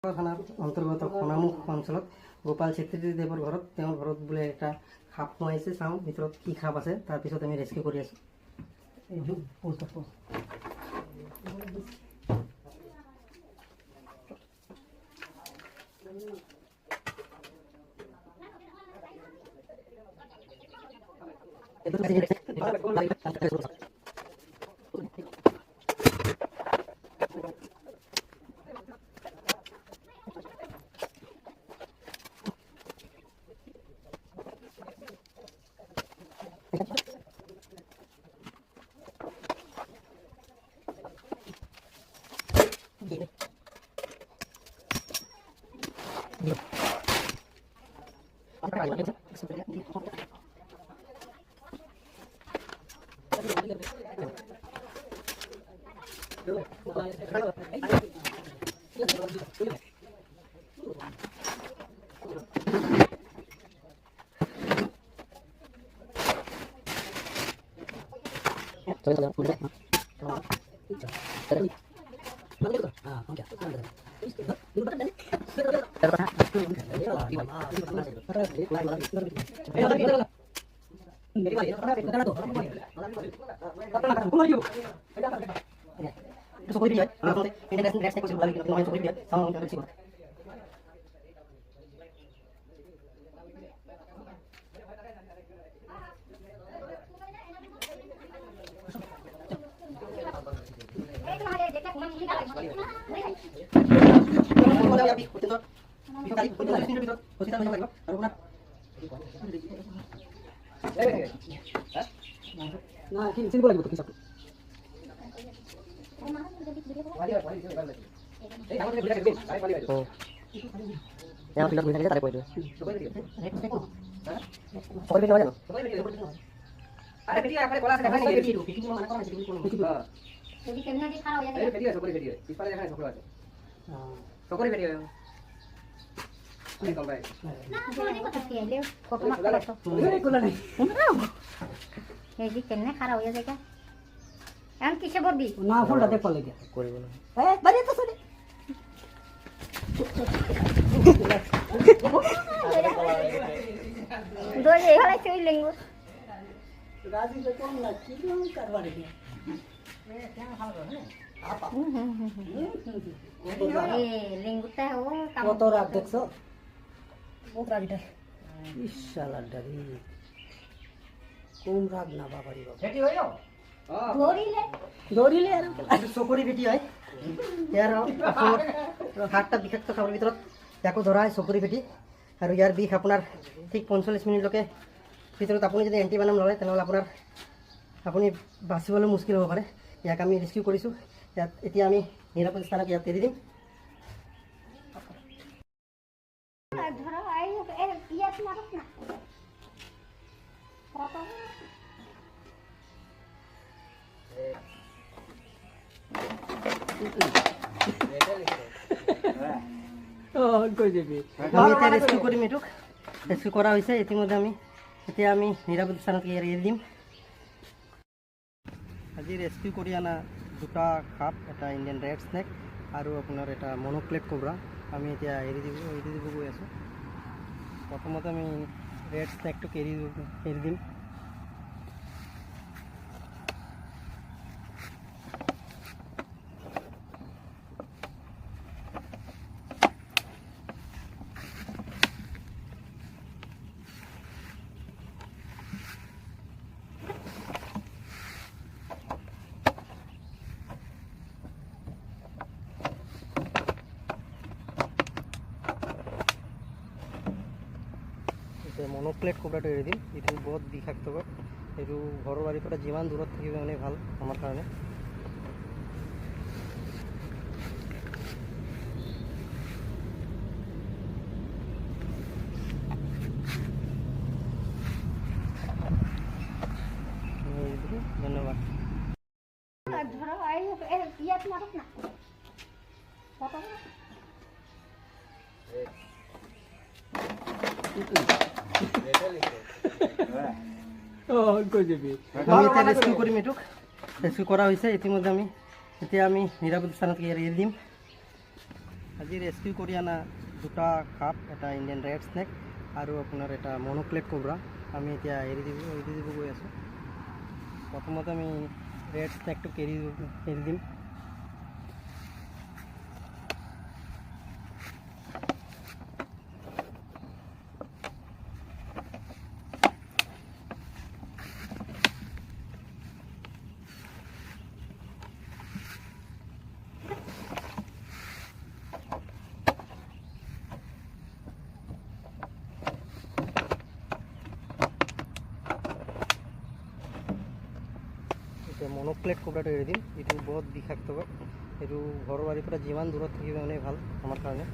থানাৰ অন্তৰ্গত খনামুখ অঞ্চলত গোপাল ছেত্ৰীদেৱৰ ঘৰত তেওঁৰ ঘৰত বোলে এটা সাপ সোমাইছে। চাওঁ ভিতৰত কি সাপ আছে, তাৰপিছত আমি ৰেস্কিউ কৰি আছোঁ। চকৰি ভেটি হয়। ইয়াৰ সাতটা বিষাক্ত সাপৰ ভিতৰত ইয়াকো ধৰা হয় চকৰি ভেটি, আৰু ইয়াৰ বিষ আপোনাৰ ঠিক 45 মিনিটলৈকে ভিতৰত আপুনি যদি এণ্টিভেনম লয় তেনেহ'লে আপুনি বাচিবলৈ মুস্কিল হ'ব পাৰে। ইয়াক আমি ৰেস্কিউ কৰিছোঁ। এতিয়া আমি নিৰাপদ স্থানত ইয়াত এৰি দিম। আমি এতিয়া ৰেস্কিউ কৰিম। এইটোক ৰেস্কিউ কৰা হৈছে ইতিমধ্যে। এতিয়া আমি নিৰাপদ স্থানত এৰি দিম। আজি ৰেস্কিউ কৰি অনা দুটা সাপ, এটা ইণ্ডিয়ান ৰেড স্নেক আৰু আপোনাৰ এটা মনোক্লেট কোব্ৰা আমি এতিয়া এৰি দিব গৈ আছোঁ। প্ৰথমতে আমি ৰেড স্নেকটোক এৰি দিম। মনোক্লেট কোব্ৰাটো এৰি দিম। এইটো বহুত বিষাক্ত হয়। এইটো ঘৰৰ বাৰীৰ পৰা যিমান দূৰত থাকিব মানে ভাল আমাৰ কাৰণে। ধন্যবাদ। আমি এতিয়া ৰেস্কিউ কৰিম। এইটোক ৰেস্কিউ কৰা হৈছে ইতিমধ্যে। এতিয়া আমি নিৰাপদ স্থানত এৰি দিম। আজি ৰেস্কিউ কৰি অনা দুটা সাপ, এটা ইণ্ডিয়ান ৰেড স্নেক আৰু আপোনাৰ এটা মনোক্লেট কোব্ৰা আমি এতিয়া এৰি দিব গৈ আছোঁ। প্ৰথমতে আমি ৰেড স্নেকটোক এৰি দিম। মনোক্লেট কোব্ৰাটো এৰি দিম। এইটো বহুত বিষাক্ত, এইটো ঘৰৰ বাৰীৰ পৰা যিমান দূৰত থাকিব মানে ভাল আমাৰ কাৰণে।